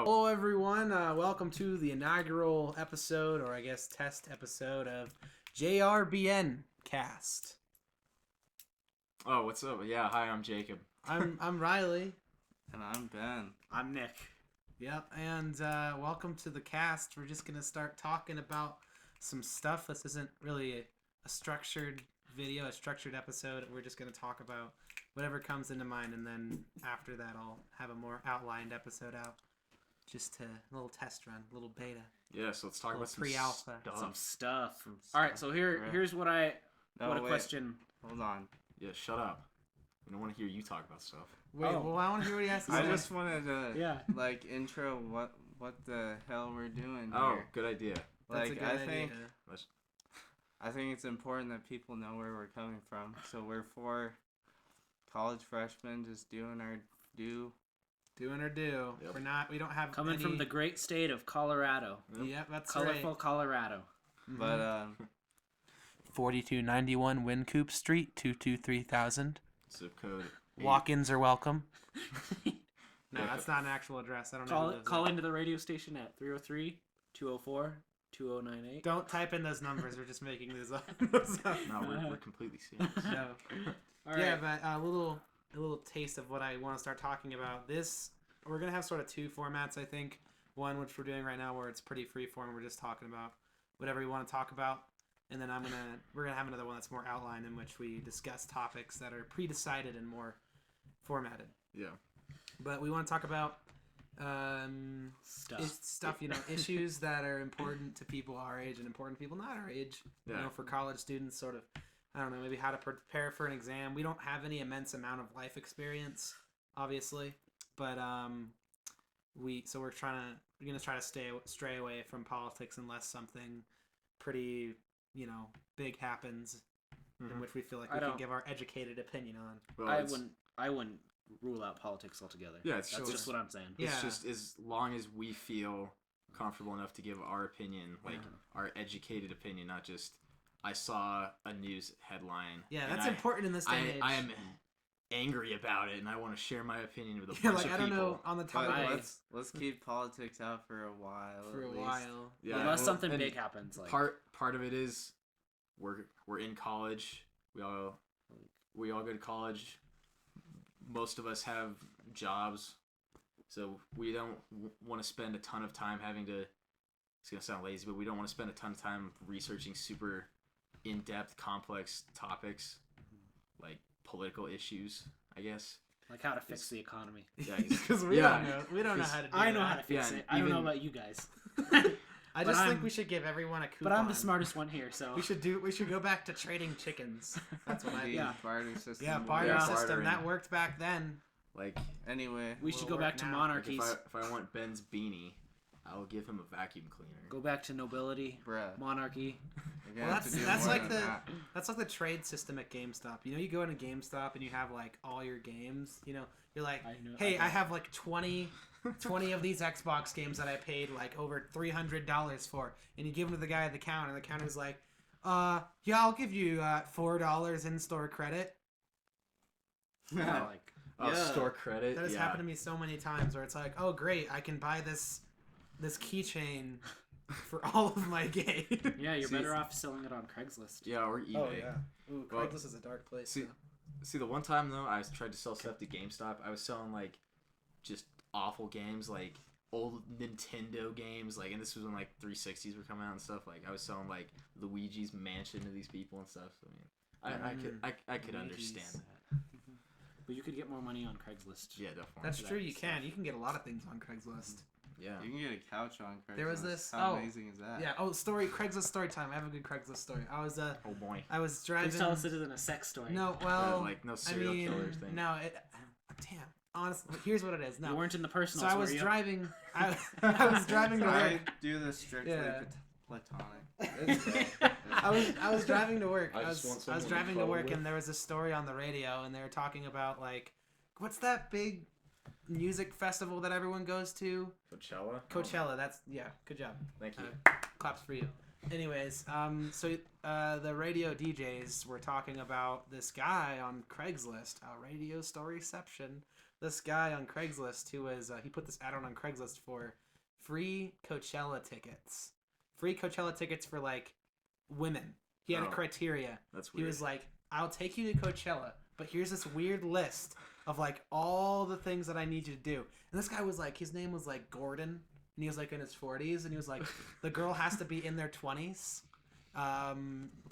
Hello, everyone. Welcome to the inaugural episode, or I guess test episode of JRBN Cast. Oh, what's up? Yeah, hi, I'm Jacob. I'm Riley. And I'm Ben. I'm Nick. Yep, and welcome to the cast. We're just gonna start talking about some stuff. This isn't really a structured video, a structured episode. We're just gonna talk about whatever comes into mind, and then after that, I'll have a more outlined episode out. Just a little test run, a little beta. Yeah, so let's talk about some pre-alpha. Some stuff. All right, so here's what a question. Hold on. Yeah, shut up. We don't want to hear you talk about stuff. Wait, well, I want to hear what he has to say. I just wanted to Yeah. intro what the hell we're doing here. Oh, good idea. That's a good idea. I think it's important that people know where we're coming from. So we're four college freshmen just doing our due. Doing our due. Yep. We don't have Coming from the great state of Colorado. Yep, that's Colorful right. Colorado. But 4291 Wincoop Street, 223,000. Zip code. Walk-ins are welcome. No, that's not an actual address. I don't know. Call into the radio station at 303-204-2098. Don't type in those numbers. We're just making these up. No, we're completely serious. No. All Yeah, right. but a little taste of what I want to start talking about. We're gonna have sort of two formats, I think. One, which we're doing right now, where it's pretty free form. We're just talking about whatever we want to talk about, and then we're gonna have another one that's more outlined, in which we discuss topics that are pre-decided and more formatted. Yeah. But we want to talk about Stuff. Issues that are important to people our age and important to people not our age. Yeah. For college students, sort of, I don't know, maybe how to prepare for an exam. We don't have any immense amount of life experience, obviously, but we're gonna try to stray away from politics unless something pretty, big happens, in which we feel like we can give our educated opinion on. Well, I wouldn't rule out politics altogether. Yeah, That's just what I'm saying. It's just as long as we feel comfortable enough to give our opinion, our educated opinion, not just I saw a news headline. Yeah, that's important in this day and age. I am angry about it, and I want to share my opinion with a bunch of people. I don't know on the topic. let's keep politics out for a while. Yeah, Unless something big happens. Like part of it is we're in college. We all go to college. Most of us have jobs, so we don't want to spend a ton of time having to. It's gonna sound lazy, but we don't want to spend a ton of time researching super in-depth, complex topics like political issues, I guess. Like how to fix the economy. Yeah, because we don't know how to do I know that. how to fix it. I don't know about you guys. I just think we should give everyone a coupon. But I'm the smartest one here, so we should go back to trading chickens. That's what I think. Barter system. Yeah, barter system that worked back then. Like anyway, we should go back to monarchies. Like if I want Ben's beanie, I'll give him a vacuum cleaner. Go back to nobility, monarchy. Well, that's like the trade system at GameStop. You go into GameStop and you have like all your games. You're like, hey, I have like 20 of these Xbox games that I paid like over $300 for, and you give them to the guy at the counter, and the counter's like, yeah, I'll give you $4 in-store credit. Store credit. That has happened to me so many times where it's like, oh great, I can buy this keychain for all of my games. Yeah, you're better off selling it on Craigslist. Yeah, or eBay. Oh yeah. Ooh, Craigslist is a dark place. See, the one time though, I tried to sell stuff to GameStop. I was selling like just awful games, like old Nintendo games, like, and this was when like 360s were coming out and stuff. Like I was selling like Luigi's Mansion to these people and stuff. So, I could understand that. But you could get more money on Craigslist. Yeah, definitely. That's true. You can get a lot of things on Craigslist. Yeah. You can get a couch on Craigslist. There was this. How amazing is that? Yeah. Craigslist story time. I have a good Craigslist story. Oh boy. I was driving. Please tell us it isn't a sex story. No, well, like no serial killers thing. No, damn. Honestly, here's what it is. No, you weren't in the personal. So I was driving. I was driving to work. I do this strictly platonic. I was driving to work. I was driving to work, with. and there was a story on the radio, and they were talking about like, what's that big music festival that everyone goes to? Coachella. That's good job. Thank you. Claps for you. Anyways, so the radio DJs were talking about this guy on Craigslist, Radio Storyception, this guy on Craigslist who was he put this ad on Craigslist for free Coachella tickets. Free Coachella tickets for like women. He had a criteria. That's weird. He was like, I'll take you to Coachella, but here's this weird list of like all the things that I need you to do. And this guy was like, his name was like Gordon, and he was like in his 40s, and he was like, the girl has to be in their 20s.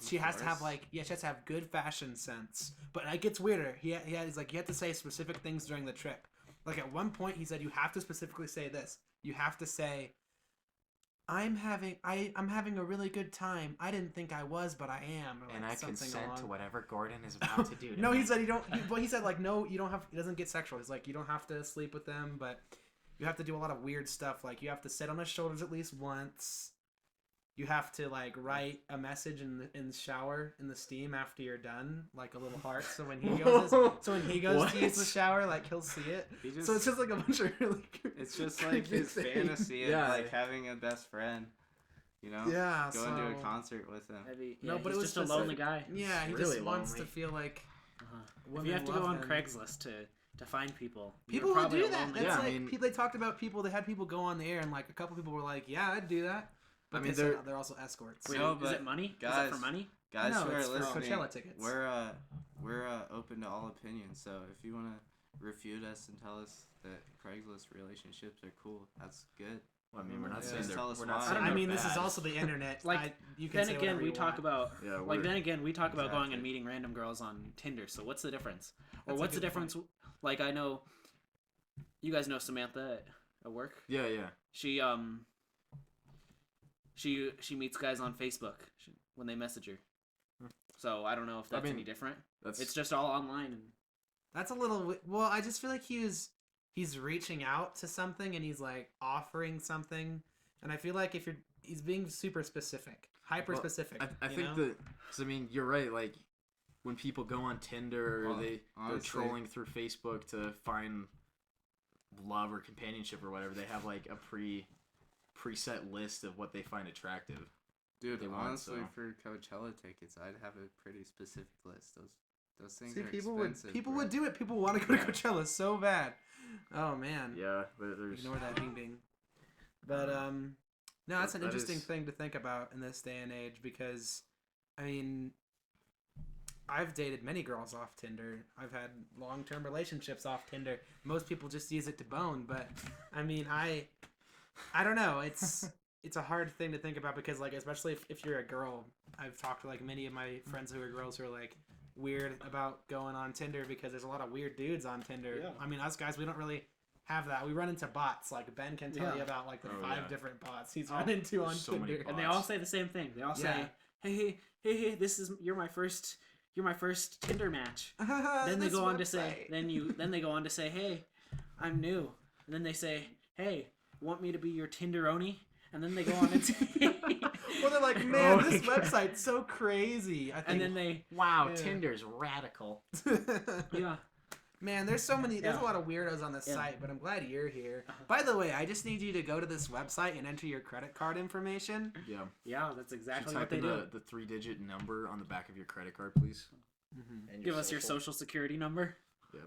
She has to have like, she has to have good fashion sense. But it gets weirder. He's like, you have to say specific things during the trip. Like at one point he said, you have to specifically say this. You have to say, I'm having a really good time. I didn't think I was, but I am. Or and like I consent along. to whatever Gordon is about to do. No, he said he said like, no, you don't have. It doesn't get sexual. He's like, you don't have to sleep with them, but you have to do a lot of weird stuff. Like you have to sit on his shoulders at least once. You have to like write a message in the shower in the steam after you're done, like a little heart. So when he goes, to use the shower, like he'll see it. So it's just like a bunch of really. It's just like his fantasy of like having a best friend, you know. Yeah. Going to a concert with him. No, but it was just a lonely guy. Yeah, he really just wants lonely. to feel like. If you have to go on Craigslist to find people. People would do that. Lonely. That's like they talked about people. They had people go on the air, and like a couple people were like, "Yeah, I'd do that." But I mean, they're also escorts. Wait, is it money? Guys, is it for money? Guys no, who it's are listening, for Coachella tickets. We're open to all opinions. So if you want to refute us and tell us that Craigslist relationships are cool, that's good. Well, I mean, we're not saying Just tell us we're why. not saying I mean, they're this is bad. also the internet. Like, you can then again, we talk about going and meeting random girls on Tinder. So what's the difference? Or what's the difference? Point. Like I know, you guys know Samantha at work. Yeah. She meets guys on Facebook when they message her. So I don't know if that's any different. It's just all online. And that's a little. Well, I just feel like he's reaching out to something and he's like offering something, and I feel like he's being super specific, hyper specific. I think that. Cause I mean, you're right. Like when people go on Tinder or they're trolling through Facebook to find love or companionship or whatever, they have like a preset list of what they find attractive. Dude, honestly, for Coachella tickets, I'd have a pretty specific list. Those things are expensive. People would do it. People want to go to Coachella so bad. Oh man. Yeah, but there's ignore that bing. But no, that's an interesting thing to think about in this day and age because, I mean, I've dated many girls off Tinder. I've had long-term relationships off Tinder. Most people just use it to bone, but I mean, I don't know. It's a hard thing to think about because, like, especially if you're a girl, I've talked to like many of my friends who are girls who are like weird about going on Tinder because there's a lot of weird dudes on Tinder. Yeah. I mean, us guys, we don't really have that. We run into bots. Like Ben can tell you about like the 5 different bots he's run into on Tinder, and they all say the same thing. They all say, "Hey, you're my first Tinder match." Then they go on to say, then they go on to say, "Hey, I'm new," and then they say, "Hey, want me to be your Tinder-oni?" And then they go on and say, well, they're like, "Man, this website's so crazy." I think, and then they, Tinder's radical. Yeah. Man, there's so many. There's a lot of weirdos on this site, but I'm glad you're here. By the way, I just need you to go to this website and enter your credit card information. Yeah, that's exactly what they do. The 3-digit number on the back of your credit card, please. Mm-hmm. And give us your social security number. Yeah.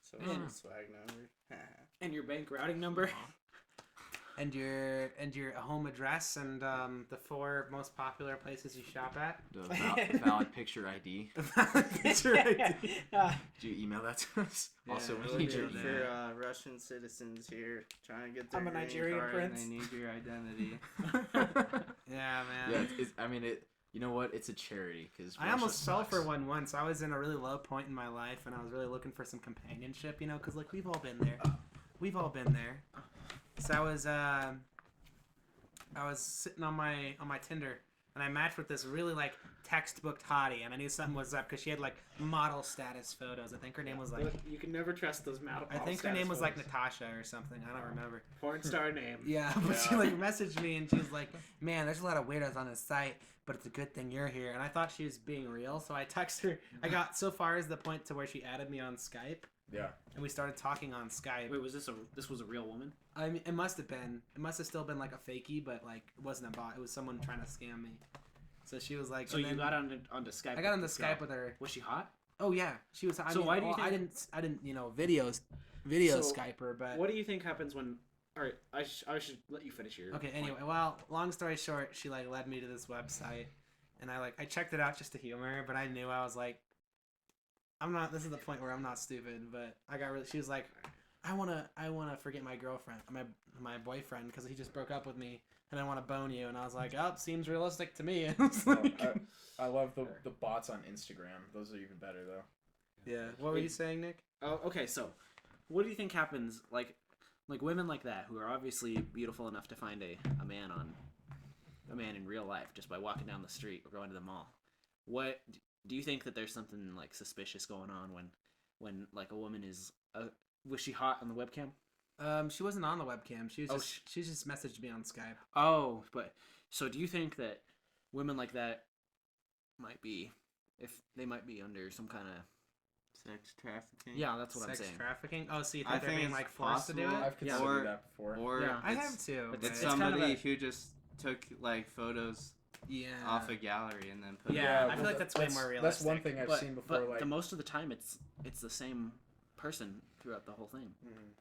Social swag number. And your bank routing number. And your home address and the 4 most popular places you shop at. The valid picture ID. Picture ID. Did you email that to us? Yeah, also, we need your for Russian citizens here trying to get their I'm a Nigerian card prince. And they need your identity. Yeah, man. Yeah, you know what? It's a charity because I almost fell for one once. I was in a really low point in my life, and I was really looking for some companionship. You know, because like we've all been there. So I was sitting on my Tinder, and I matched with this really like textbook hottie, and I knew something was up because she had like model status photos. I think her name was like. You can never trust those model. I think her name was like Natasha or something. I don't remember. Porn star name. Yeah, but she like messaged me and she was like, "Man, there's a lot of weirdos on this site, but it's a good thing you're here." And I thought she was being real, so I texted her. I got so far as the point to where she added me on Skype. Yeah. And we started talking on Skype. Wait, this was a real woman? I mean, it must have been. It must have still been like a fakie, but like it wasn't a bot. It was someone trying to scam me. So she was like. So you got onto Skype. I got onto Skype with her. Was she hot? Oh yeah, she was. So why do you think... I didn't video So, Skype her, but what do you think happens when? All right, I should let you finish your. okay. point. Anyway, well, long story short, she like led me to this website, and I checked it out just to humor her, but I knew I was like, I'm not. This is the point where I'm not stupid, but I got really. She was like, I wanna forget my girlfriend, my boyfriend, because he just broke up with me, and I want to bone you, and I was like, oh, seems realistic to me. I love the bots on Instagram. Those are even better though. Yeah. What were you saying, Nick? Oh, okay. So, what do you think happens? Like women like that who are obviously beautiful enough to find a man in real life just by walking down the street or going to the mall. What do you think that there's something like suspicious going on when like a woman is was she hot on the webcam? She wasn't on the webcam. She was she just messaged me on Skype. Oh, but so do you think that women like that might be under some kind of Sex trafficking. Yeah, that's what I'm Sex saying. trafficking. Oh, so you I think they're think being it's like forced to do it? possible. I've considered that before. Or Yeah, I it's- have too. It's but- somebody kind of who just took like photos yeah. off a gallery and then put Yeah, it I feel like that's way more realistic. That's one thing I've seen before. But Like the most of the time, it's the same person throughout the whole thing.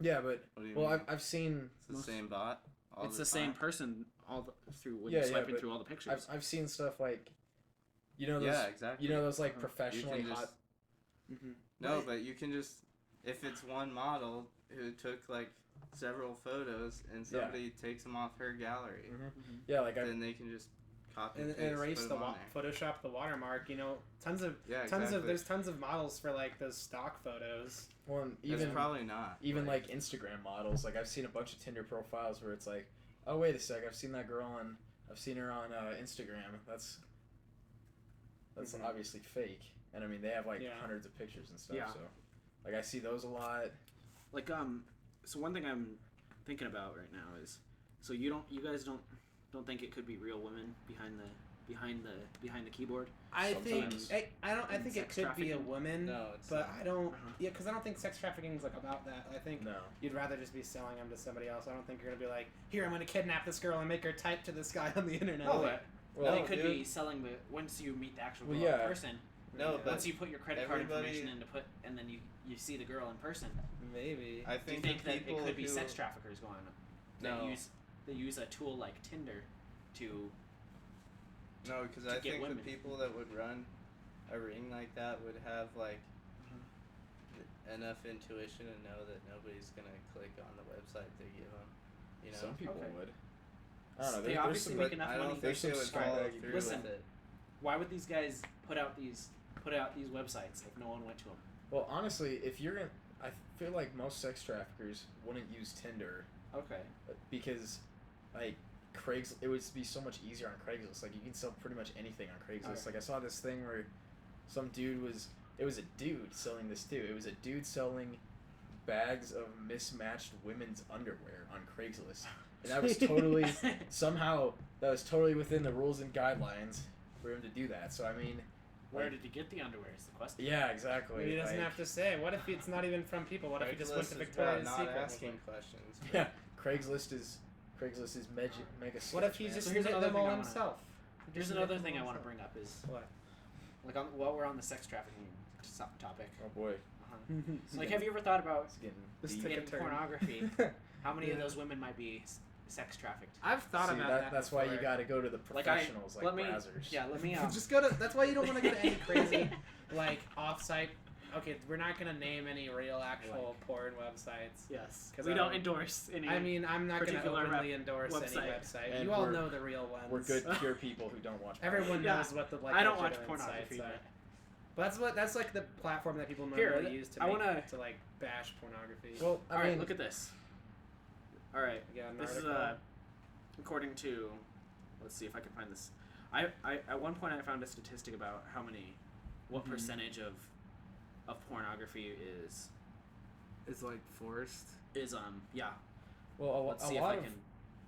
yeah, but What do you well, mean? I've seen It's the same bot. It's the same person through when Yeah, you're yeah, swiping but through all the pictures. I've seen stuff like those Yeah, exactly. those like You professionally can just- hot. No, but you can just if it's one model who took like several photos and somebody takes them off her gallery, Yeah, like then they can just copy and and paste, erase put the them on there. Photoshop the watermark. Tons of exactly. there's tons of models for like those stock photos. well, and It's even probably not. even like Instagram models. Like I've seen a bunch of Tinder profiles where it's like, oh wait a sec, I've seen her on Instagram. That's obviously fake. And I mean they have like hundreds of pictures and stuff. Yeah. So like I see those a lot. Like so one thing I'm thinking about right now is so you guys don't think it could be real women behind the keyboard? I Sometimes. think I think it Sex could be a trafficking? woman. No, it's but not. I don't. Yeah, because I don't think sex trafficking is like about that. I think No. you'd rather just be selling them to somebody else. I don't think you're gonna be like, here, I'm gonna kidnap this girl and make her type to this guy on the internet. No, Like, Well, they could be selling the once you meet the actual girl Well, yeah. in person. No, but Once you put your credit card everybody- information in and then you see the girl in person. maybe. I Do you think, think the that it people could be who, sex traffickers going on? That No. use a tool like Tinder to No, because to I get think women. the people that would run a ring like that would have like enough intuition to know that nobody's gonna click on the website they give them. You know, Some people Okay. would. I don't know. They There's obviously some, make but enough I money. don't There's think they some would follow scumbags. through Listen. with it. why would these guys put out these websites if no one went to them? Well, honestly, if you're in, I feel like most sex traffickers wouldn't use Tinder Okay. because, like, it would be so much easier on Craigslist. Like, you can sell pretty much anything on Craigslist. Okay. Like, I saw this thing where some dude it was a dude selling this too. It was a dude selling bags of mismatched women's underwear on Craigslist. And that was totally, somehow, that was totally within the rules and guidelines for him to do that. So, I mean, Where did he get the underwear is the question. yeah, exactly. He doesn't like, have to say. What if it's not even from people? What if he just went to Craigslist is Victoria's not Secret? asking questions. Yeah, Craigslist is mega What if sketch, he man. just So here's knit another them thing all I wanna- himself? Here's another thing I want to bring up is What? like while we're on the sex trafficking topic. Oh boy, Like, have you ever thought about it's getting This deep. took a in turn. pornography? How many of Yeah. those women might be sex trafficked? I've thought See, about that. That's why you before. got to go to the Like professionals, like let me Brazzers. yeah let me Just go to. That's why you don't want to go to any crazy, like off-site. Okay, we're not gonna name any real, actual porn websites. yes 'Cause we I don't don't- endorse any. I mean, I'm not gonna particular openly endorse any website. website. And You all we're- know the real ones. We're good, pure people who don't watch. Everyone Yeah. knows what the like. I don't watch legitimate pornography. sites are. But But that's like the platform that people Here, normally use to I make, wanna- to like bash pornography. Well, all I right, mean, look at this. All right, I got an this is article. according to. Let's see if I can find this. I at one point I found a statistic about what Mhm. percentage of pornography is It's like forced. yeah. well, Let's a see if lot I of can.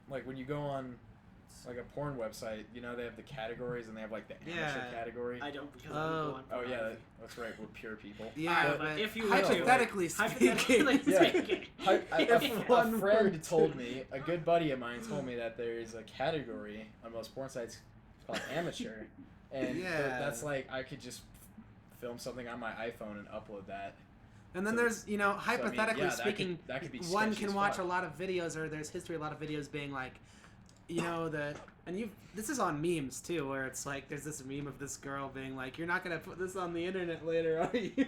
like when you go on like a porn website, you know they have the categories and they have like the amateur Yeah. category. I don't because I Oh. don't go on Oh yeah, pornography. that's right. We're pure people. Yeah, but but if you were to- hypothetically Hypothetically speaking, Yeah. speaking. If one A were friend to- told me, a good buddy of mine told me that there is a category on most porn sites called amateur, and Yeah. that's like I could just film something on my iPhone and upload that. And then So- there's, hypothetically yeah, speaking, that could be one sketchy can as watch fuck. a lot of videos, or there's history, a lot of videos being like, this is on memes too, where it's like, there's this meme of this girl being like, you're not going to put this on the internet later, are you?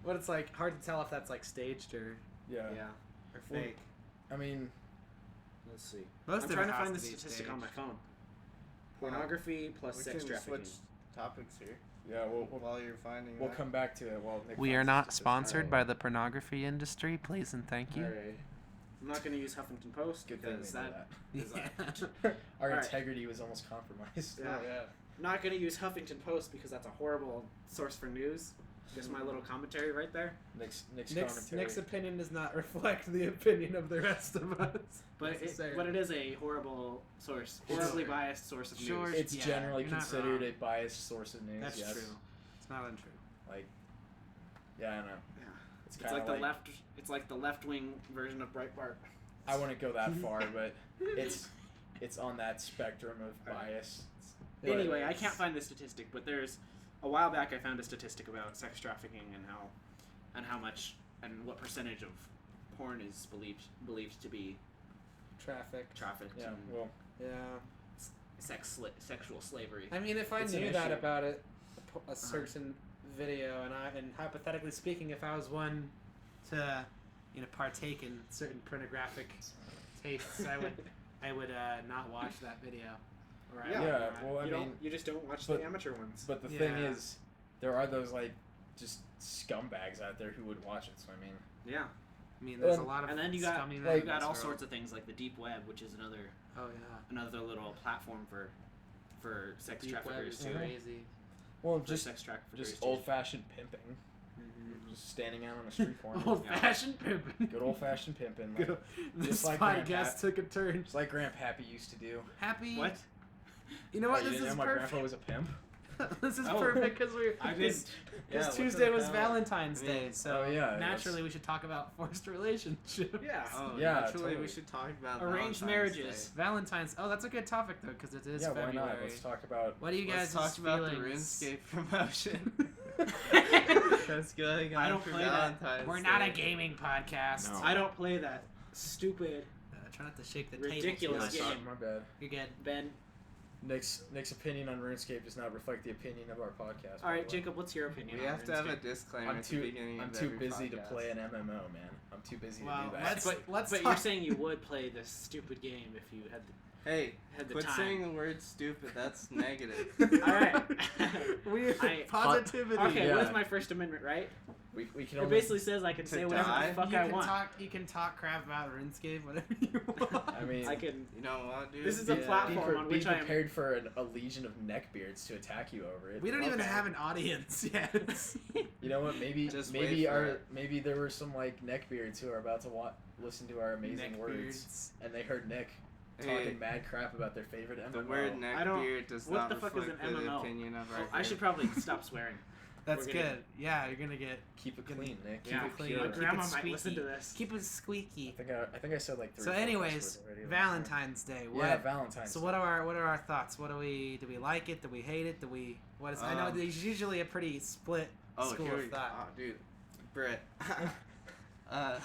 But it's like, hard to tell if that's like staged or Yeah. fake. I mean, Let's see. Most I'm of trying it to has find the be statistic staged. on my phone. Pornography plus We sex can trafficking. switch topics here yeah, while you're finding we'll that. come back to it. Well, Nick We finds are the not statistics. sponsored Alright. by the pornography industry, please and thank you. Alright. I'm not going to use Huffington Post Good thing we because know that. that. Yeah. Our Alright. integrity was almost compromised. Yeah. I'm not going to use Huffington Post because that's a horrible source for news. Just my little commentary right there. Nick's Nick's commentary. opinion does not reflect the opinion of the rest of us. But necessarily. it is a horrible source, horribly biased source of Sure. news. It's Yeah, generally you're not considered wrong. a biased source of news. That's yes. true. It's not untrue. Like, yeah, I know. Yeah. It's It's kind like of the like left. It's like the left-wing version of Breitbart. I wouldn't go that far, but it's on that spectrum of bias. But Anyway, I can't find the statistic, but there's a while back I found a statistic about sex trafficking and how much and what percentage of porn is believed to be Traffic. trafficked Yeah, and well, Yeah. sexual slavery. I mean, if I It's an knew that issue. about it, a certain video, and hypothetically speaking, if I was one to, partake in certain pornographic tastes, I would not watch that video. Or I Yeah. would yeah. not. Well, I you mean, don't. You just don't watch but- the amateur ones. but the thing Yeah. is, there are those like just scumbags out there who would watch it. So I mean, Yeah. I mean, there's a And- lot of And then you got scummy like- men you got in all this sorts world. of things like the deep web, which is another Oh yeah. little platform for sex Deep web traffickers is too. crazy. well, For just sex traffickers just too. old-fashioned pimping, just standing out on a street corner. Old-fashioned pimping. Good old-fashioned pimping. Good Like, This just like podcast Grandpa- took a turn. just like Grandpappy used to do. Happy. What? You know what? Oh, you This didn't is know my grandpa perfect. was a pimp? This is Oh. perfect because I because didn't. Yeah, what Tuesday the was hell? Valentine's I mean, Day, so oh, yeah, naturally we should talk about forced relationships. Yeah. Oh, Yeah, naturally totally. we should talk about Arranged Valentine's marriages. Day. Valentine's. Oh, that's a good topic though, because it is Yeah, why February. not? Let's talk about. What do you guys' Let's talk about the feelings? RuneScape promotion. That's going on I don't for play that. Valentine's We're not a Day. gaming podcast. No. I don't play that stupid Try not to shake the Ridiculous table. game. My bad. You're good. Ben. Nick's opinion on RuneScape does not reflect the opinion of our podcast. All by right, the way. Jacob, what's your opinion? We on have to have a RuneScape? disclaimer I'm at too. the beginning I'm of too every busy to podcast. play an MMO, man. I'm too busy Wow, to do that. let's But talk. you're saying you would play this stupid game if you had Hey, the quit time. saying the word stupid. That's negative. All right. We I- positivity. Okay, Yeah. what is my First Amendment right? We can It only. basically says I can say whatever die? the fuck you I can want. You can talk crap about RuneScape, whatever you want. I mean, I can. You know what, dude? This is a Yeah. platform on be which I am. prepared for a legion of neckbeards to attack you over it. We don't even Okay. have an audience yet. You know what? Maybe Just maybe wait for maybe there were some like neckbeards who are about to listen to our amazing words, Neckbeards. and they heard Nick Hey, talking mad crap about their favorite MMO. the word I don't- neckbeard does what not the fuck is reflect an the MMO? opinion of our I should probably stop swearing. That's We're gonna- good. Yeah, you're gonna get Keep it clean, Nick. Keep Yeah, it clean. clean. my Keep it grandma might squeaky. listen to this. keep it squeaky. I think I said like 3 So, or 4 anyways, curse words already. Valentine's Day. What? Yeah, Valentine's. So what are our thoughts? Do we like it? Do we hate it? I know Um, there's usually a pretty split school here of we go. thought. Oh, dude, Brett. I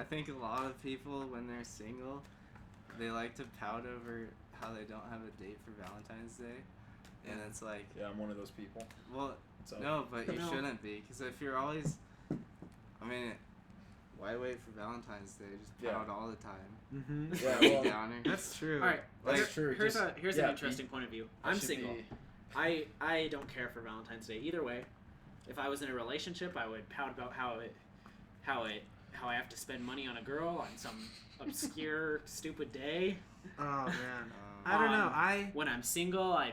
think a lot of people, when they're single, they like to pout over how they don't have a date for Valentine's Day, and it's like, Yeah, I'm one of those people. well, So no, but you No. shouldn't be, because if you're always, I mean, why wait for Valentine's Day? Just Yeah. pout all the time. Mm-hmm. Yeah, Debbie well, Downer. That's true. All right, Like, That's true. Here's just- here's yeah, an interesting point of view. I I'm should single. be- I don't care for Valentine's Day either way. If I was in a relationship, I would pout about how I have to spend money on a girl on some obscure stupid day. Oh man. I don't know. When I'm single, I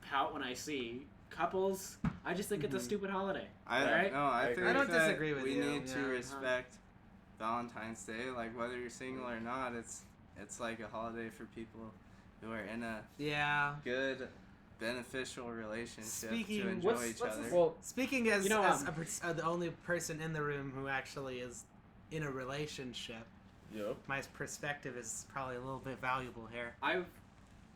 pout when I see couples. I just think it's a Mhm. stupid holiday. I Right? no, I I think agree. I don't that disagree with we you, need to yeah. respect Valentine's Day. Like whether you're single or not, it's like a holiday for people who are in a Yeah. good, beneficial relationship Speaking- to enjoy what's- each what's other. this- Well, Speaking as, You know, the only person in the room who actually is in a relationship, yep. my perspective is probably a little bit valuable here. I've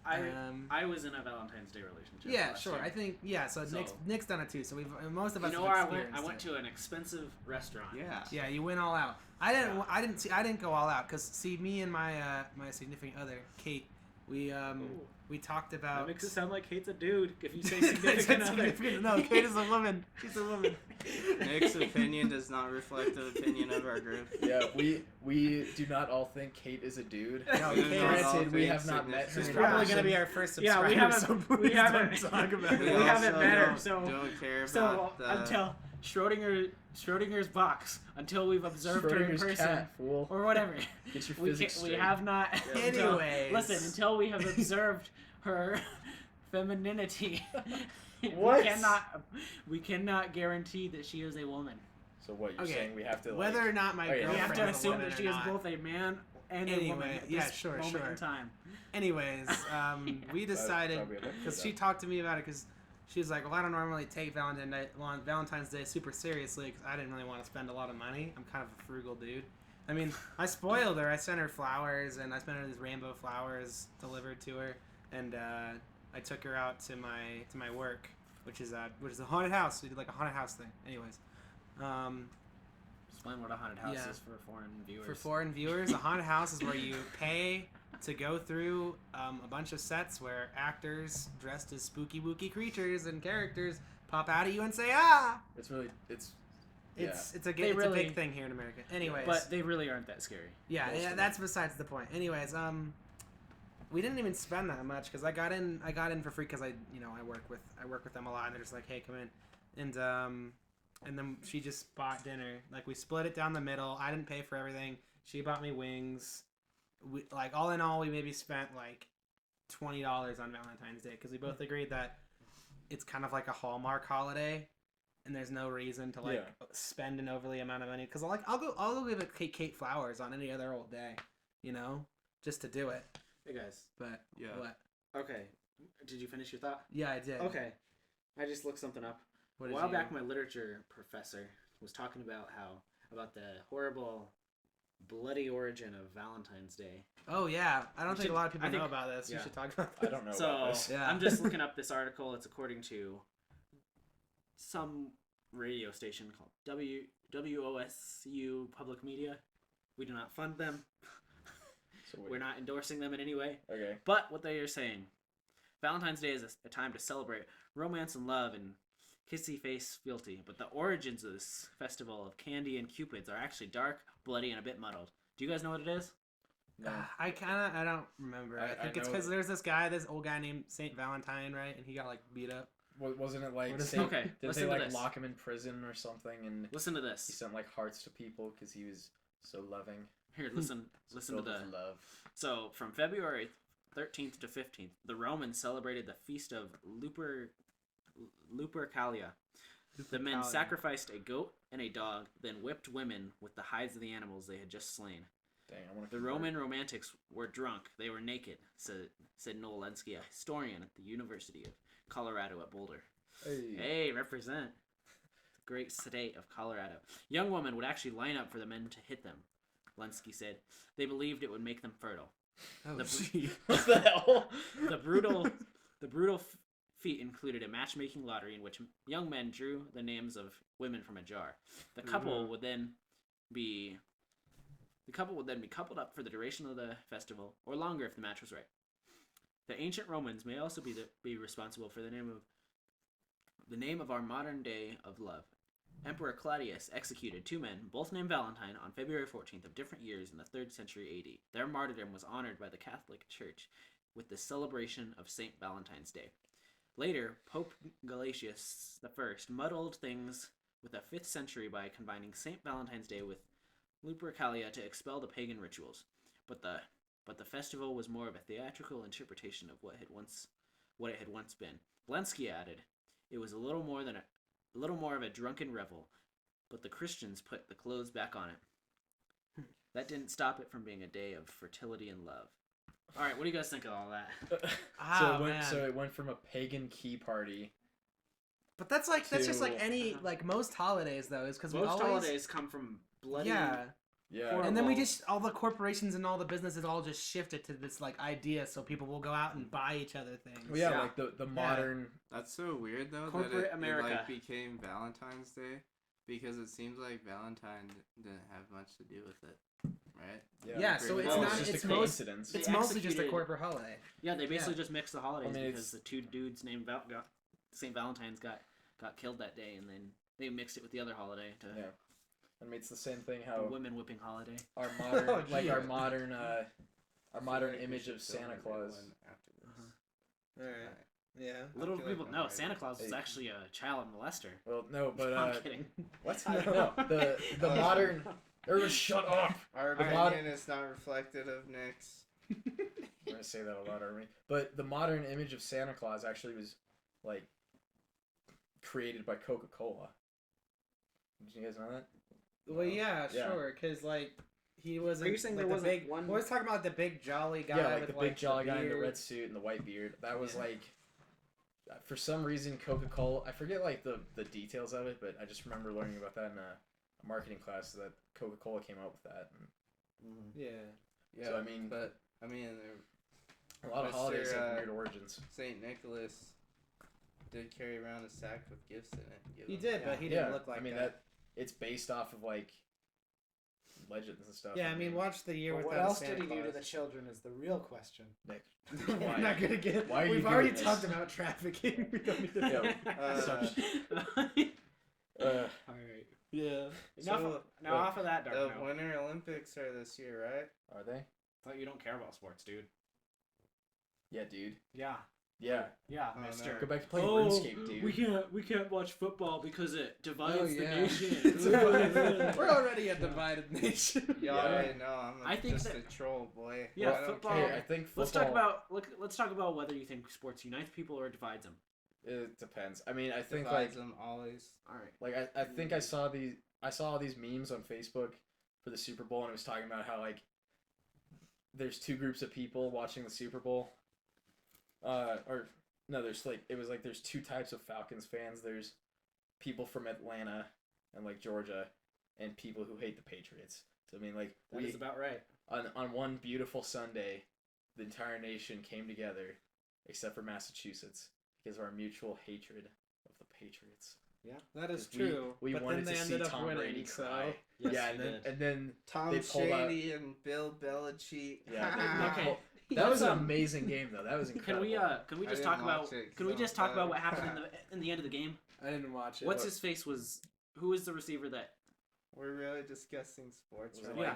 I was in a Valentine's Day relationship. Yeah, last sure. year. I think So Nick's done it too. So most of us. You know have where I experienced went it. to an expensive restaurant. Yeah. Yeah, you went all out. I didn't go all out because me and my my significant other Kate, we talked about. That makes it sound like Kate's a dude. If you say significant other. No, Kate is a woman. She's a woman. Nick's opinion does not reflect the opinion of our group. Yeah, we do not all think Kate is a dude. No, We do not all Granted, we think have not met her. She's in probably person. gonna be our first Yeah, subscriber. we haven't. So We please haven't. don't talk about We it. haven't met her, don't- so don't care so about the... until Schrodinger's box, until we've observed her in Schrodinger's person cat, fool. or whatever. Get your We physics we straight. have not. Yeah. until- Anyways. listen, until we have observed her femininity, What? we cannot guarantee that she is a woman. So what you're Okay, saying? We have to Whether or not my Okay, We have girlfriend to is a assume woman that or she is not. both a man and a woman Anyway, at yeah, this sure, moment sure. in time. Anyways, we decided probably a look for because that. she talked to me about it because she was like, well, I don't normally take Valentine's Day super seriously because I didn't really want to spend a lot of money. I'm kind of a frugal dude. I mean, I spoiled her. I sent her flowers and I sent her these rainbow flowers delivered to her, and I took her out to my work, which is a haunted house. We did like a haunted house thing. Anyways, Explain what a haunted house Yeah. is for foreign viewers. for foreign viewers, a haunted house is where you pay to go through a bunch of sets where actors dressed as spooky wooky creatures and characters pop out at you and say ah. It's really It's They a really- big thing here in America. Anyways, But they really aren't that scary. yeah, most of that's besides the point. Anyways, we didn't even spend that much because I got in for free because I work with them a lot and they're just like, hey, come in, and then she just bought dinner. Like we split it down the middle. I didn't pay for everything. She bought me wings. We, like all in all, we maybe spent like $20 on Valentine's Day because we both agreed that it's kind of like a Hallmark holiday, and there's no reason to like spend an overly amount of money. Because I'll go give a Kate flowers on any other old day, just to do it. Hey guys. But Yeah. what? Okay. Did you finish your thought? Yeah, I did. Okay. I just looked something up. What A did while you- back, my literature professor was talking about about the horrible, bloody origin of Valentine's Day. Oh yeah, I don't We think should- a lot of people I think- know about this. yeah. You should talk about I this. don't know So about this. Yeah. I'm just looking up this article. It's according to some radio station called WOSU Public Media. We do not fund them. So We're not endorsing them in any way. Okay. But what they are saying, Valentine's Day is a time to celebrate romance and love and kissy face fealty. But the origins of this festival of candy and cupids are actually dark, bloody, and a bit muddled. Do you guys know what it is? No. I don't remember. I think it's know- because there's this old guy named Saint Valentine, right? And he got like beat up. Wasn't it like What is- Saint- Okay, Did listen they to like this. lock him in prison or something? And Listen to he this. sent like hearts to people because he was so loving. Here, listen to Filled the. with love. So from February 13th to 15th, the Romans celebrated the feast of Lupercalia. The men Lupercalia. sacrificed a goat and a dog, then whipped women with the hides of the animals they had just slain. Dang, I want to. The Roman romantics were drunk. They were naked, said Noel Lenski, a historian at the University of Colorado at Boulder. Hey. Hey, represent. The great state of Colorado. Young women would actually line up for the men to hit them, Lenski said. They believed it would make them fertile. Oh, The- gee. What the hell? The brutal feat included a matchmaking lottery in which young men drew the names of women from a jar. The couple would then be coupled up for the duration of the festival, or longer if the match was right. The ancient Romans may also be responsible for the name of our modern day of love. Emperor Claudius executed two men, both named Valentine, on February 14th of different years in the 3rd century AD. Their martyrdom was honored by the Catholic Church with the celebration of St. Valentine's Day. Later, Pope Gelasius I muddled things with the 5th century by combining St. Valentine's Day with Lupercalia to expel the pagan rituals. But the festival was more of a theatrical interpretation of what it had once been. Lenski added, it was a little more of a drunken revel, but the Christians put the clothes back on it. That didn't stop it from being a day of fertility and love. All right, what do you guys think of all that? So it went from a pagan key party. But that's just like to- any like most holidays though, is because we Most always holidays come from bloody, yeah. Yeah. And then we just all the corporations and all the businesses all just shifted to this like idea, so people will go out and buy each other things. Well, yeah, like the modern. That's so weird though. Corporate that America. It like became Valentine's Day because it seems like Valentine didn't have much to do with it, right? Yeah, so it's Oh, not. just It's a coincidence. It's They mostly just a executed- corporate holiday. Yeah, they basically just mixed the holidays I mean, because the two dudes named St. Valentine's got killed that day, and then they mixed it with the other holiday to Yeah. I mean, it's the same thing the how women whipping holiday. our modern, Oh, like gee. our modern Like image we of should film Santa a big Claus. one after this. All right. Alright. Yeah. Little feel people like I'm know right. Santa Claus was Hey. actually a child molester. Well, no, but I'm kidding. what? No. No, the modern. Everyone, shut up. Our The opinion is not reflected of Nick's. We're gonna say that a lot, aren't we? But the modern image of Santa Claus actually was like created by Coca-Cola. Did you guys know that? Well, yeah, Yeah. sure, because like he was. Are you saying like, there the wasn't big, one- We're always talking about the big jolly guy. Yeah, like with, the big jolly guy in the beard. red suit and the white beard. That was Yeah. like, for some reason, Coca-Cola. I forget like the details of it, but I just remember learning about that in a marketing class that Coca-Cola came up with that. And Yeah. Yeah, So, I mean- but I mean, a lot of Mr. holidays have weird origins. Saint Nicholas did carry around a sack with gifts in it. and give He them- did, but he didn't Yeah, look like I mean that. it's based off of like legends and stuff. Yeah, I mean, watch the year But without what else Santa did he do to Claus. the children is the real question. Nick, We're why? not gonna get. Why are you We've doing already this? talked about trafficking. We don't need to. Yeah. Such- Uh, Alright. Yeah. Now off of that dark The note. Winter Olympics are this year, right? are they? Thought you don't care about sports, dude. Yeah, dude. Yeah. Yeah. Yeah, Oh, mister. no. Go back to playing Oh, RuneScape, dude. we can't watch football because it divides Oh, the yeah. nation. We're already a divided nation. Y'all Yeah. already know I think just that- a troll, boy. Yeah, I don't football- Hey, care. I think football. Let's talk about whether you think sports unites people or divides them. It depends. I mean, I think Divides like them always. All right. I think I saw all these memes on Facebook for the Super Bowl, and it was talking about how like there's two groups of people watching the Super Bowl. Or no, there's two types of Falcons fans. There's people from Atlanta and like Georgia, and people who hate the Patriots. So I mean, like That is about right. on one beautiful Sunday, the entire nation came together, except for Massachusetts, because of our mutual hatred of the Patriots. That is 'Cause we- true. We but wanted then to they see ended up Tom winning, Brady so. cry. Yes, yeah, we and then did. and then Tom they pulled out- Shady and Bill Belichick. yeah, Okay. that was an Let's, amazing game though. That was incredible. Can we I just didn't talk about watch it 'cause can we I'm just talk about better. what happened in the end of the game? I didn't watch it. What's his face was who was the receiver that We're really discussing sports Was right it Yeah.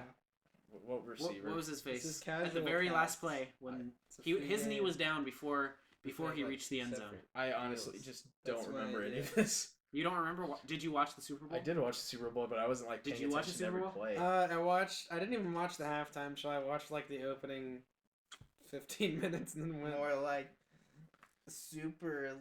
now. What receiver? what was his This face is at the casual very last cast. play when It's a his free knee game. was down before he like reached the end zone. separate. I honestly Wheels. just That's don't why, remember any yeah. of this. You don't remember? Did you watch the Super Bowl? I did watch the Super Bowl, but I wasn't like Did paying you watch the attention to Super every Bowl? play. I didn't even watch the halftime show. I watched like the opening 15 minutes and then went. More like super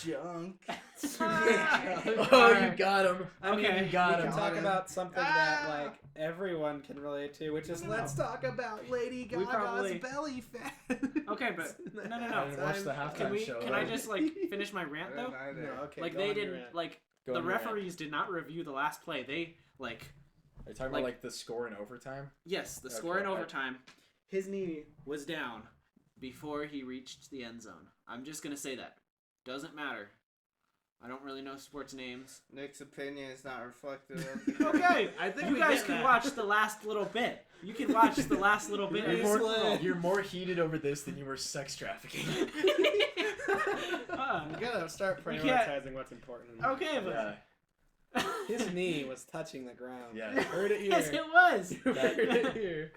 junk. Oh, you got him. I mean, Okay. we got can him. talk about something that Ah! like everyone can relate to, which is No, no, let's talk about Lady We Gaga's probably- belly fat. Okay, but no. I didn't watch the halftime Can we? show. Can I just like finish my rant though? No, okay. Like go they on your didn't rant. like Go the on your rant. referees did not review the last play. They like Are you talking like- about like the score in overtime? yes, the Okay, score in I- overtime. His knee was down before he reached the end zone. I'm just gonna say that. Doesn't matter. I don't really know sports names. Nick's opinion is not reflective of the Okay, I think you we guys get can that. watch the last little bit. You can watch the last little bit. You're of more- the Super Bowl. You're more heated over this than you were sex trafficking. You gotta start We can't- prioritizing what's important. Okay, but Yeah, His knee was touching the ground. Yeah. You heard it here. yes, it was. You heard it here.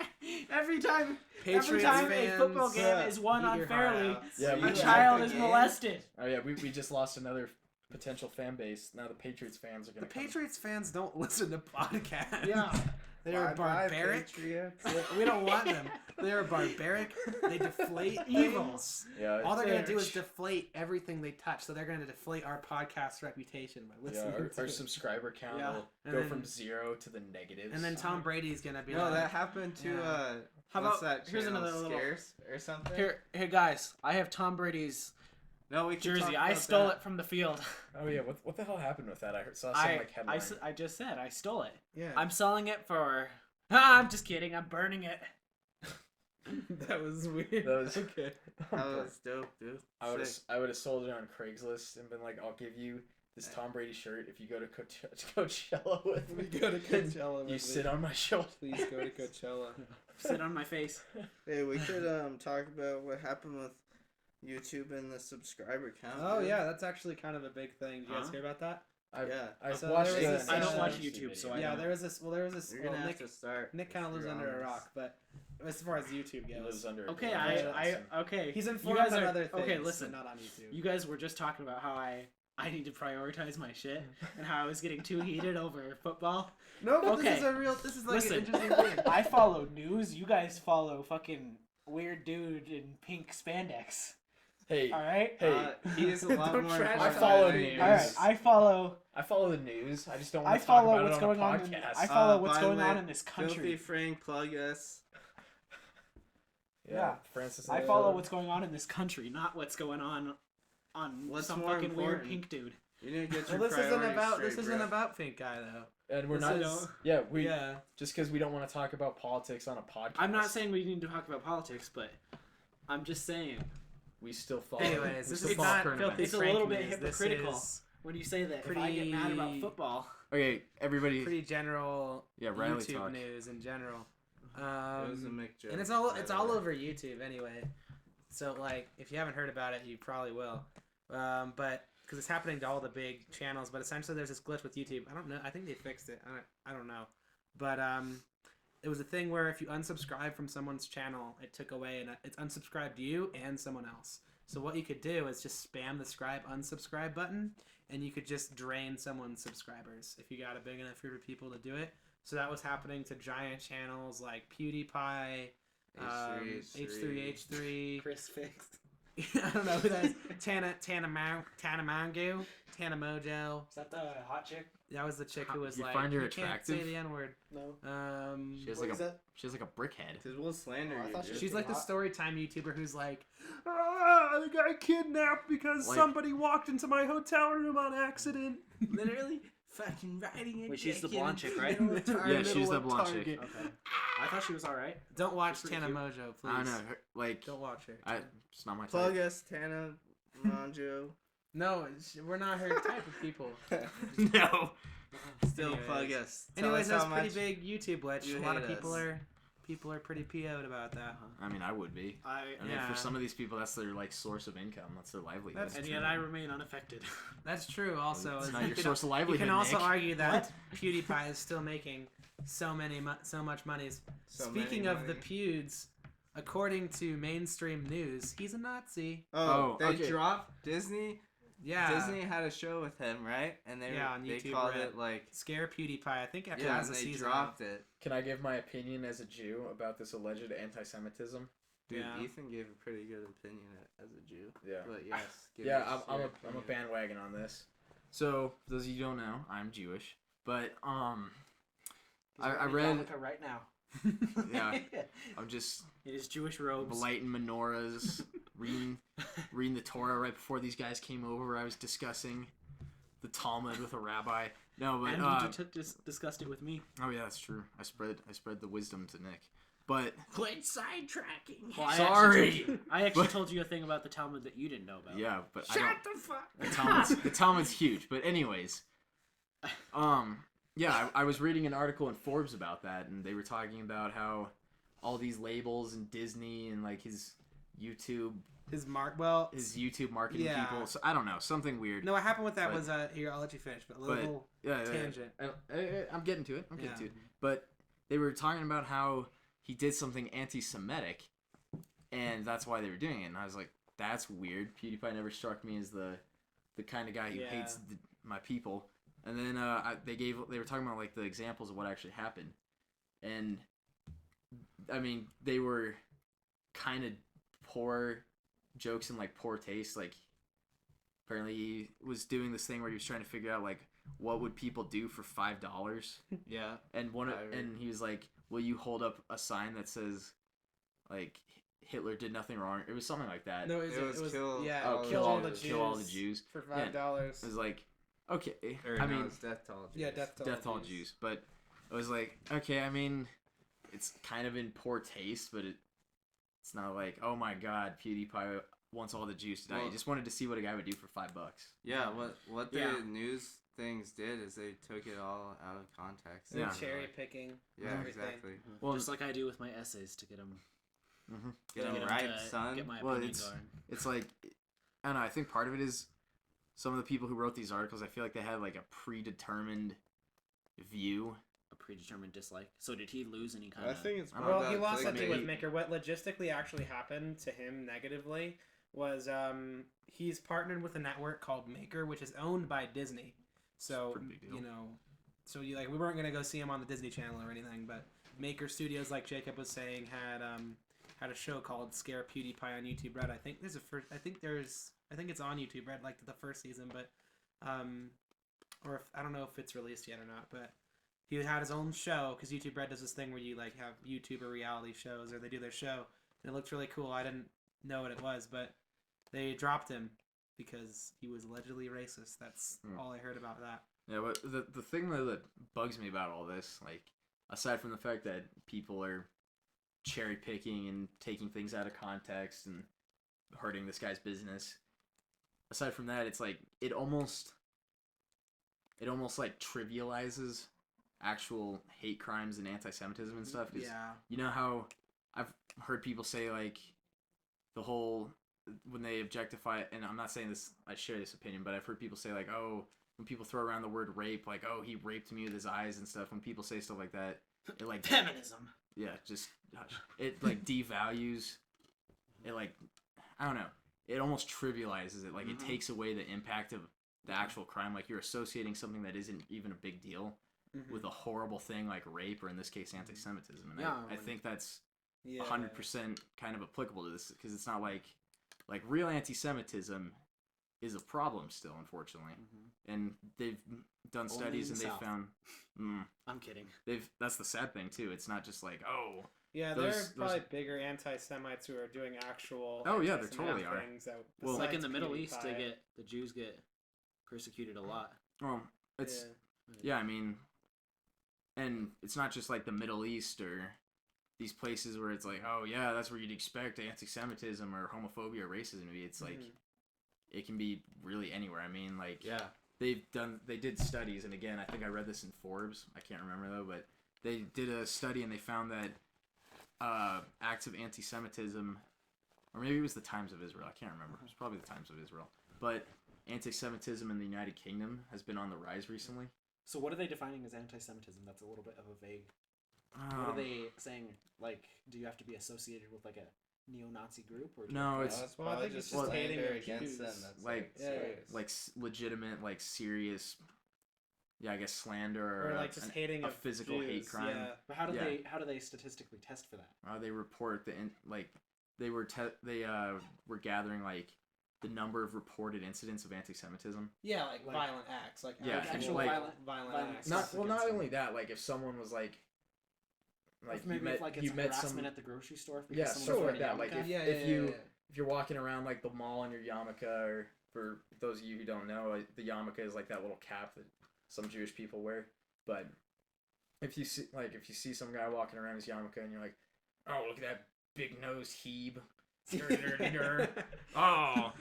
Every time Patriots a fans, football game is won eat your heart unfairly, out. Yeah, you we a at child the is game? molested. oh yeah, we just lost another potential fan base. Now the Patriots fans are The gonna. come. Patriots fans don't listen to podcasts. Yeah. They're Bye-bye, barbaric. Patriots. We don't want them. They're barbaric. They deflate evils. Yeah, All they're gonna do is They're- deflate everything they touch. So they're gonna deflate our podcast reputation by yeah, listening to our it. subscriber count Yeah. will And go then- from 0 to the negatives. And then Tom Brady's gonna be No, like, that happened to Yeah. How what's about- that here's channel, another little- Scares or something? Here, guys. I have Tom Brady's No, we can jersey. talk I about stole that. it from the field. oh yeah, what the hell happened with that? I saw some like headline. I just said I stole it. yeah. I'm selling it for Ah, I'm just kidding. I'm burning it. That was weird. That was okay. That was dope, dude. I would Sick. have sold it on Craigslist and been like, I'll give you this Tom Brady shirt if you go to Coachella with me. We go to Coachella with You me. sit on my shoulder. Please go to Coachella. Sit on my face. Hey, we could talk about what happened with YouTube and the subscriber count. Oh dude. yeah, that's actually kind of a big thing. Did you guys Huh? hear about that? Yeah. I So watched there was this, I don't watch uh, YouTube, so I Yeah, don't. there was this. Well, there was this. You're Well, gonna Nick, have to start. Nick kind of if lives you're under a honest. rock, but as far as YouTube He goes, lives under. Okay, a okay. he's You informed guys on are other things. okay. but Listen, not on YouTube. you guys were just talking about how I need to prioritize my shit and how I was getting too heated over football. No, but Okay. this is a real. This is like Listen, an interesting thing. I follow news. You guys follow fucking weird dude in pink spandex. Hey, All right. hey. He is a lot Don't more. trash important I follow than news. you. All right. I follow the news. I just don't I want to talk follow about what's it going on on. a podcast. I follow what's by the going on way, in this Filthy country. Frank, plug us. Yeah. Francis. I follow what's going on in this country, not what's going on What's some more fucking weird important? pink dude. You need to get Well, your this isn't priorities about. straight, This isn't bro. about Pink Guy though. And we're This not. is- Yeah, we. Yeah. Just because we don't want to talk about politics on a podcast. I'm not saying we need to talk about politics, but I'm just saying we still follow. Anyways, we this still is follow not current filthy events. It's a little Frank bit news. This hypocritical. is when you say that if I get mad about football. Okay, everybody. pretty general Yeah, Riley YouTube talk. news in general. It was a Mick joke. And it's by all the way. over YouTube anyway. So like, if you haven't heard about it, you probably will. But because it's happening to all the big channels. But essentially, there's this glitch with YouTube. I don't know. I think they fixed it. I don't know. But it was a thing where if you unsubscribe from someone's channel, it took away and it's unsubscribed you and someone else. So what you could do is just spam the unsubscribe button, and you could just drain someone's subscribers if you got a big enough group of people to do it. So that was happening to giant channels like PewDiePie, H3H3. Chris Fix. I don't know who that is. Tanamango, Mojo. Is that the hot chick? That was the chick who was You like, find her you can't attractive? say the N word. No. She has What like is a. that? She has like a brickhead. Because we'll slander Oh, I you. thought dude. She's like the hot. story time YouTuber who's like, I got kidnapped because Like- somebody walked into my hotel room on accident. Literally fucking riding a Wait, she's the dick blonde in chick, right? the tar- Yeah, middle she's the of blonde chick. Target. Okay. I thought she was all right. Don't watch She's pretty Tana cute. Mojo, please. I don't know. Like, Don't watch her. it's not my Plug type. us, Tana Monjo. No, we're not her type of people. No. Still Anyways. plug us. Tell Anyways, us that's how pretty much big YouTube glitch. you A lot of hate people us. are pretty PO'd about that. I mean, I would be. I mean, Yeah. for some of these people, that's their like source of income. That's their livelihood. That's And true. yet I remain unaffected. That's true. Also, It's is not you your could- source of You livelihood. can also Nick. argue that PewDiePie is still making so much money. So Speaking many of the money. Pewds, according to mainstream news, he's a Nazi. Oh, they okay. dropped Disney. Yeah. Disney had a show with him, right? And they Yeah, on they YouTube, called right. it like Scare PewDiePie. I think after yeah, that's and the they season. dropped it. Can I give my opinion as a Jew about this alleged anti-Semitism? Dude, Yeah. Ethan gave a pretty good opinion as a Jew. Yeah. But yes, give Yeah, us I'm your a opinion. bandwagon on this. So, those of you who don't know, I'm Jewish, but I read. Yarmulke right now. Yeah. I'm just It is Jewish robes. lighting menorahs, reading the Torah right before these guys came over. I was discussing the Talmud with a rabbi. No, but And you discussed it with me. oh yeah, that's true. I spread the wisdom to Nick. But Quit sidetracking. Sorry. I actually told you a thing about the Talmud that you didn't know about. yeah, but I Shut don't. the fuck. The Talmud's huge. But anyways, yeah, I was reading an article in Forbes about that, and they were talking about how all these labels and Disney and like his YouTube His marketing marketing people. So I don't know, something weird. No, what happened with that But- was here. I'll let you finish, but a but- little Yeah, tangent. I'm getting to it. I'm getting Yeah. to it. But they were talking about how he did something anti-Semitic, and that's why they were doing it. And I was like, that's weird. PewDiePie never struck me as the kind of guy who Yeah. hates my people. And then they were talking about like the examples of what actually happened, and I mean they were kind of poor jokes and like poor taste. Like apparently he was doing this thing where he was trying to figure out like what would people do for $5, Yeah. and and he was like, will you hold up a sign that says like Hitler did nothing wrong? It was something like that. No, It was kill yeah, all the kill all the Jews. Jews. Kill all the Jews. for Yeah. $5. It was like, okay, Or I no, mean, it's death to all Jews. Yeah, death to death to all Jews. But I was like, okay, I mean, it's kind of in poor taste, but it's not like, oh my god, PewDiePie wants all the Jews to die. Well, You just wanted to see what a guy would do for $5. Yeah, what the Yeah. news things did is they took it all out of context. And Yeah. cherry picking. Yeah, everything. exactly. Well, Just like I do with my essays to get them Get them right, son. Get my Well, opinion it's- going. it's like, I don't know, I think part of it is some of the people who wrote these articles, I feel like they had like a predetermined view. A predetermined dislike. So did he lose any kind I of? think it's Well, more Well, he about lost that thing with clickbait. Maker. What logistically actually happened to him negatively was he's partnered with a network called Maker, which is owned by Disney. So Pretty big deal. you know, so you like we weren't gonna go see him on the Disney Channel or anything, but Maker Studios, like Jacob was saying, had a show called Scare PewDiePie on YouTube Red. I think there's a first. I think it's on YouTube Red, like the first season, but or if, I don't know if it's released yet or not, but. He had his own show because YouTube Red does this thing where you like have YouTuber reality shows or they do their show and it looked really cool. I didn't know what it was, but they dropped him because he was allegedly racist. That's all I heard about that. Yeah, but the thing that bugs me about all this, like, aside from the fact that people are cherry picking and taking things out of context and hurting this guy's business, aside from that, it's like it almost like trivializes actual hate crimes and anti-Semitism and stuff. 'Cause Yeah. you know how I've heard people say, like, the whole when they objectify, and I'm not saying this, I share this opinion, but I've heard people say, like, oh, when people throw around the word rape, like, oh, he raped me with his eyes and stuff. When people say stuff like that, it like Feminism. yeah, just hush. It like devalues it, like, I don't know, it almost trivializes it. Like, it takes away the impact of the actual crime. Like, you're associating something that isn't even a big deal with a horrible thing like rape, or in this case anti-Semitism. And Yeah, I think that's Yeah. 100% kind of applicable to this, because it's not like real anti-Semitism is a problem still, unfortunately. And they've done Only studies in and the they've South. found I'm kidding. that's the sad thing too. It's not just like, oh Yeah, those- there are those- probably bigger anti-Semites who are doing actual. Oh, yeah, there anti-Semitic totally are. things that, Well, Like in besides the Middle East, PewDiePie. the Jews get persecuted a lot. well, it's Yeah. yeah, I mean, and it's not just like the Middle East or these places where it's like, oh yeah, that's where you'd expect anti-Semitism or homophobia or racism to be. It's like it can be really anywhere. I mean, like, Yeah. they did studies, and again, I think I read this in Forbes. I can't remember though, but they did a study and they found that acts of anti-Semitism, or maybe it was the Times of Israel. I can't remember. It was probably the Times of Israel. But anti-Semitism in the United Kingdom has been on the rise recently. So what are they defining as anti-Semitism? That's a little bit of a vague. What are they saying? Like, do you have to be associated with like a neo-Nazi group, or do you No, have to- it's That's Well, I probably think it's just just hating slander the against Jews. them. That's Like- Yeah. serious. like legitimate, like serious, yeah, I guess slander Or like just hating a of physical hate Jews, crime. Yeah. But how do Yeah. they statistically test for that? They report they were gathering like the number of reported incidents of anti-Semitism. Yeah, like Like- violent acts, like Yeah, actual like- violent acts. Not Stuff against not them. only that, like if someone was like If maybe if like it's you met harassment some at the grocery store. Because yeah, someone's stuff like wearing a that. Like yarmulke? if you're walking around like the mall in your yarmulke, or for those of you who don't know, like, the yarmulke is like that little cap that some Jewish people wear. But if you see some guy walking around his yarmulke and you're like, oh, look at that big nosed heeb. Oh,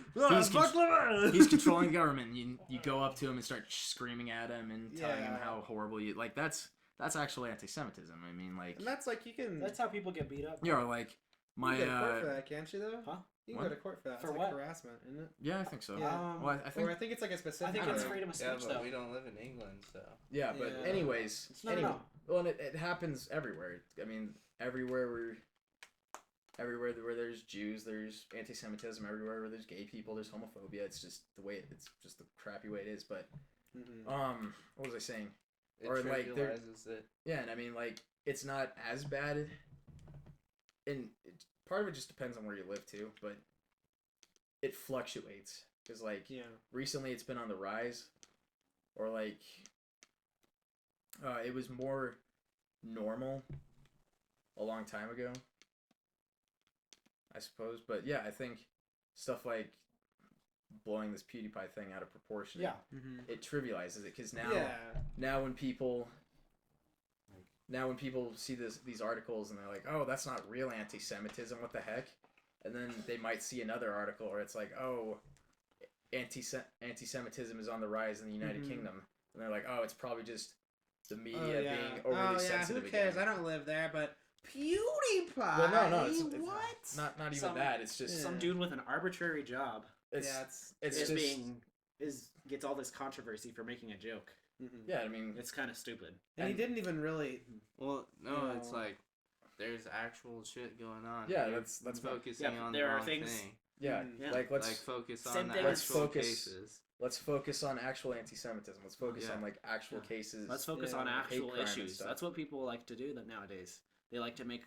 he's controlling the government. You go up to him and start screaming at him and telling him Yeah. how horrible you like. That's actually anti-Semitism. I mean, like, and that's like you can. That's how people get beat up. you know, like my you can go to court for that, can't you? Though. Huh? You can What? go to court for that. For it's what? like harassment, isn't it? yeah, I think so. Yeah. Well, I think Or I think it's like a I specific. think I it's don't know. freedom of Yeah, speech but though. we don't live in England, so. yeah, but Yeah. anyways, No, anyway, no. well, and it happens everywhere. I mean, everywhere where there's Jews, there's anti-Semitism. Everywhere where there's gay people, there's homophobia. It's just the way it's just the crappy way it is. But what was I saying? It Or, like, they're- trivializes it. Yeah, and I mean, like, it's not as bad. And part of it just depends on where you live too, but it fluctuates because like Yeah. recently it's been on the rise, or like it was more normal a long time ago, I suppose. But yeah, I think stuff like blowing this PewDiePie thing out of proportion, Yeah. it trivializes it, because now Yeah. now when people now when people see these articles and they're like, oh, that's not real anti-Semitism, what the heck? And then they might see another article where it's like, oh, anti-Semitism is on the rise in the United Kingdom. And they're like, oh, it's probably just the media being overly sensitive. Who cares? Again. I don't live there, but PewDiePie. Well, no, it's what? not even that. It's just some dude with an arbitrary job. It's Gets all this controversy for making a joke. Yeah, I mean, it's kind of stupid. And he didn't even really. Well, no, it's like there's actual shit going on. Yeah, that's focusing on there the are wrong things. thing. Yeah, let's focus on the actual cases. Let's focus on actual anti-Semitism. Let's focus on like actual cases. Let's focus on actual issues. That's what people like to do nowadays. They like to make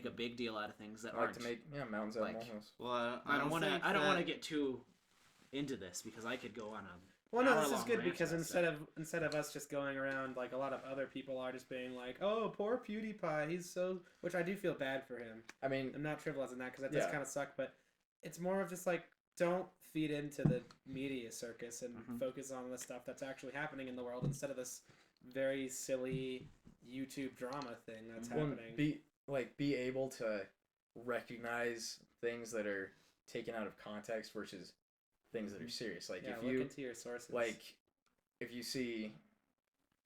a big deal out of things that aren't. To make mountains out of molehills. Well, I don't want to get too into this because I could go on a. Well, no, this is good because instead of us just going around like a lot of other people are just being like, oh, poor PewDiePie, he's so, which I do feel bad for him. I mean, I'm not trivializing that because that does kind of suck, but it's more of just like, don't feed into the media circus and focus on the stuff that's actually happening in the world instead of this very silly YouTube drama thing that's happening. Be able to recognize things that are taken out of context versus things that are serious. Like if you look into your sources. Like if you see,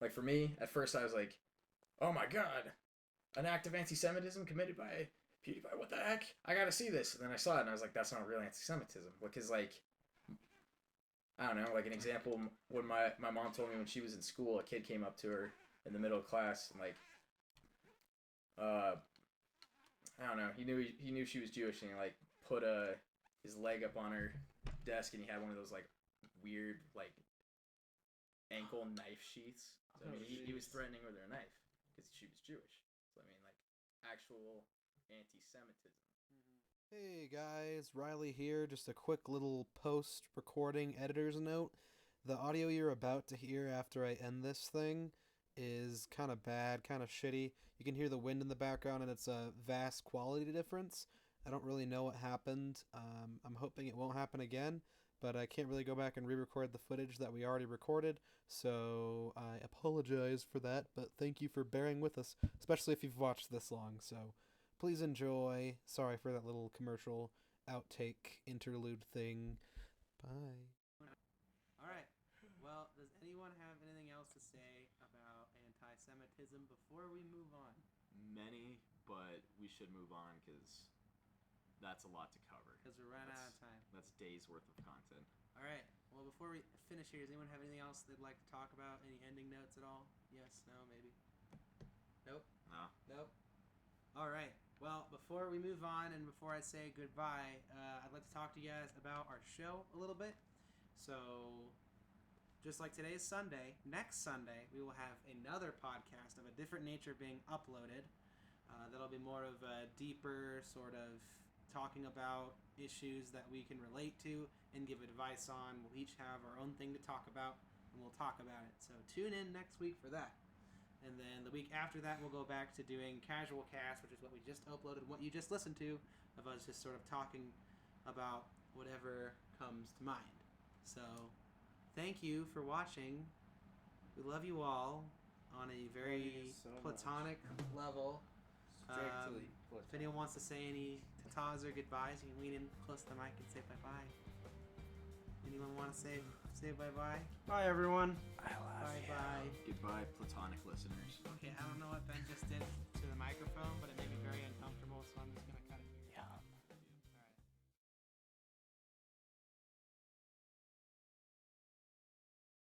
like for me, at first I was like, oh my god, an act of anti-Semitism committed by PewDiePie, what the heck? I gotta see this. And then I saw it and I was like, that's not real anti-Semitism. Because like, I don't know, like an example, when my mom told me when she was in school, a kid came up to her in the middle of class and like, I don't know, he knew she was Jewish and he like put his leg up on her desk and he had one of those like weird like ankle knife sheaths. So I mean he was threatening with her a knife because she was Jewish. So I mean like actual anti-Semitism. Hey guys, Riley here. Just a quick little post-recording editor's note. The audio you're about to hear after I end this thing is kind of bad, kind of shitty. You can hear the wind in the background and it's a vast quality difference. I don't really know what happened. I'm hoping it won't happen again, but I can't really go back and re-record the footage that we already recorded, so I apologize for that, but thank you for bearing with us, especially if you've watched this long, so please enjoy. Sorry for that little commercial outtake interlude thing. Bye. Alright, well, does anyone have anything else to say about anti-Semitism before we move on? Many, but we should move on because that's a lot to cover. Because we're running out of time. That's days worth of content. Alright, well before we finish here, does anyone have anything else they'd like to talk about? Any ending notes at all? Yes, no, maybe? Nope? No. Nope. Alright, well before we move on and before I say goodbye, I'd like to talk to you guys about our show a little bit. So, just like today's Sunday, next Sunday we will have another podcast of a different nature being uploaded. That'll be more of a deeper sort of talking about issues that we can relate to and give advice on. We'll each have our own thing to talk about, and we'll talk about it. So tune in next week for that. And then the week after that, we'll go back to doing Casual Cast, which is what we just uploaded, what you just listened to, of us just sort of talking about whatever comes to mind. So thank you for watching. We love you all on a very platonic level. Strictly If anyone wants to say any tatas or goodbyes, you can lean in close to the mic and say bye-bye. Anyone want to say bye-bye? Bye, everyone. Bye-bye. Goodbye, platonic listeners. Okay, I don't know what Ben just did to the microphone, but it made me very uncomfortable, so I'm just going to